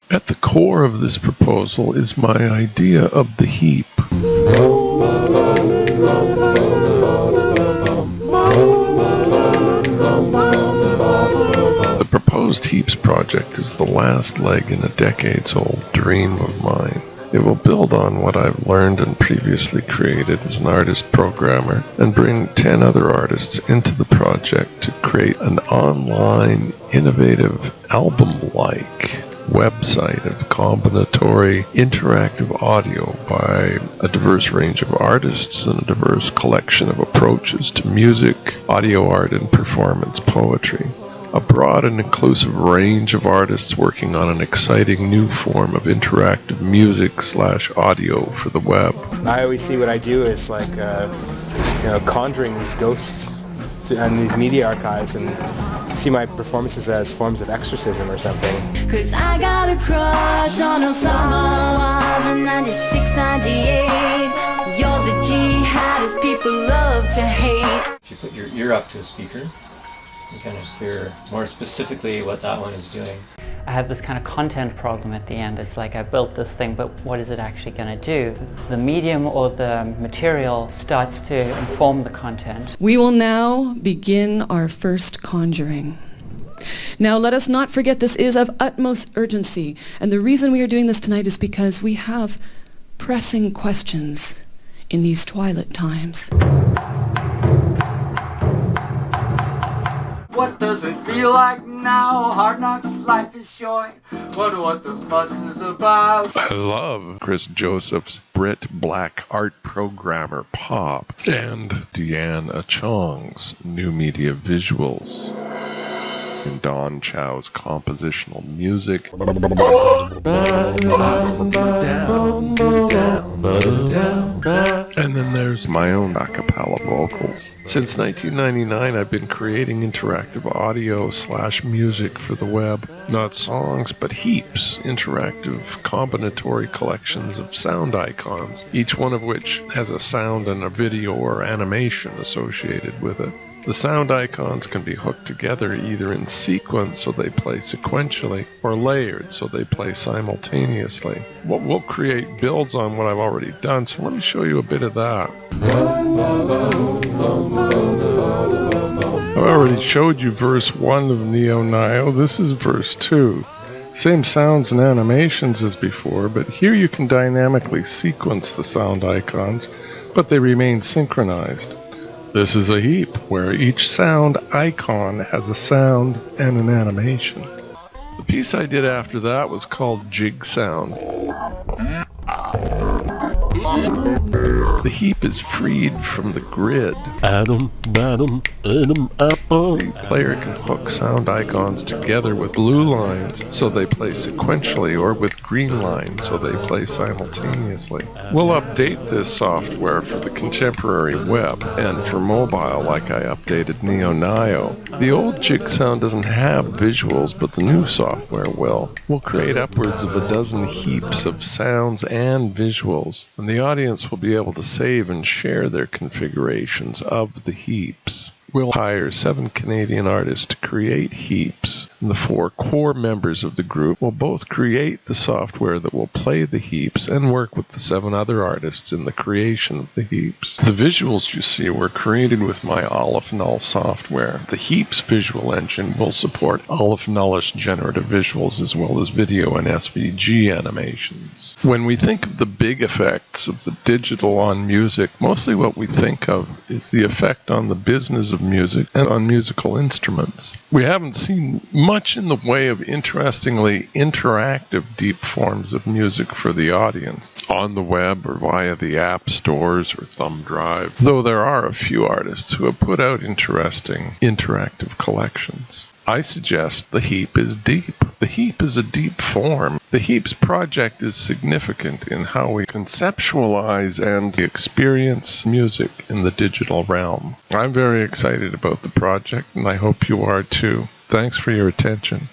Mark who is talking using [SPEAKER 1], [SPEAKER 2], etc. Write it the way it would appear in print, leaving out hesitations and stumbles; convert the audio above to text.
[SPEAKER 1] At the core of this proposal is my idea of the heap. The proposed Heaps project is the last leg in a decades-old dream of mine. It will build on what I've learned and previously created as an artist-programmer and bring 10 other artists into the project to create an online, innovative, album-like website of combinatory, interactive audio by a diverse range of artists and a diverse collection of approaches to music, audio art, and performance poetry. A broad and inclusive range of artists working on an exciting new form of interactive music/audio for the web.
[SPEAKER 2] I always see what I do as like, conjuring these ghosts and these media archives, and see my performances as forms of exorcism or something.
[SPEAKER 3] 'Cause I got a crush on Osama in 96, 98. You're the jihadist people love to hate.
[SPEAKER 4] If you put your ear up to a speaker, you kind of hear more specifically what that one is doing.
[SPEAKER 5] I have this kind of content problem at the end. It's like I built this thing, but what is it actually going to do? The medium or the material starts to inform the content.
[SPEAKER 6] We will now begin our first conjuring. Now let us not forget this is of utmost urgency, and the reason we are doing this tonight is because we have pressing questions in these twilight times.
[SPEAKER 7] What does it feel like now? Hard knocks, life is short. Wonder what the fuss is about.
[SPEAKER 1] I love Chris Joseph's Brit Black art programmer Pop and Deanna Chong's new media visuals. And Don Chow's compositional music. And then there's my own a cappella vocals. Since 1999, I've been creating interactive audio/music for the web. Not songs, but heaps. Interactive, combinatory collections of sound icons, each one of which has a sound and a video or animation associated with it. The sound icons can be hooked together either in sequence so they play sequentially, or layered so they play simultaneously. What we'll create builds on what I've already done, so let me show you a bit of that. I've already showed you verse 1 of Neo Nio. This is verse 2. Same sounds and animations as before, but here you can dynamically sequence the sound icons, but they remain synchronized. This is a heap, where each sound icon has a sound and an animation. The piece I did after that was called Jig Sound. The heap is freed from the grid. The player can hook sound icons together with blue lines so they play sequentially, or with green lines so they play simultaneously. We'll update this software for the contemporary web and for mobile like I updated Neo Nio. The old Jig Sound doesn't have visuals, but the new software will. We'll create upwards of a dozen heaps of sounds and visuals, and the audience will be able to save and share their configurations of the heaps. We'll hire 7 Canadian artists to create heaps, and the 4 core members of the group will both create the software that will play the heaps and work with the 7 other artists in the creation of the heaps. The visuals you see were created with my Aleph Null software. The heaps visual engine will support Aleph Nullish generative visuals as well as video and SVG animations. When we think of the big effects of the digital on music, mostly what we think of is the effect on the business of music and on musical instruments. We haven't seen much in the way of interestingly interactive deep forms of music for the audience, on the web or via the app stores or thumb drive, though there are a few artists who have put out interesting interactive collections. I suggest the heap is deep. The heap is a deep form. The heaps project is significant in how we conceptualize and experience music in the digital realm. I'm very excited about the project, and I hope you are too. Thanks for your attention.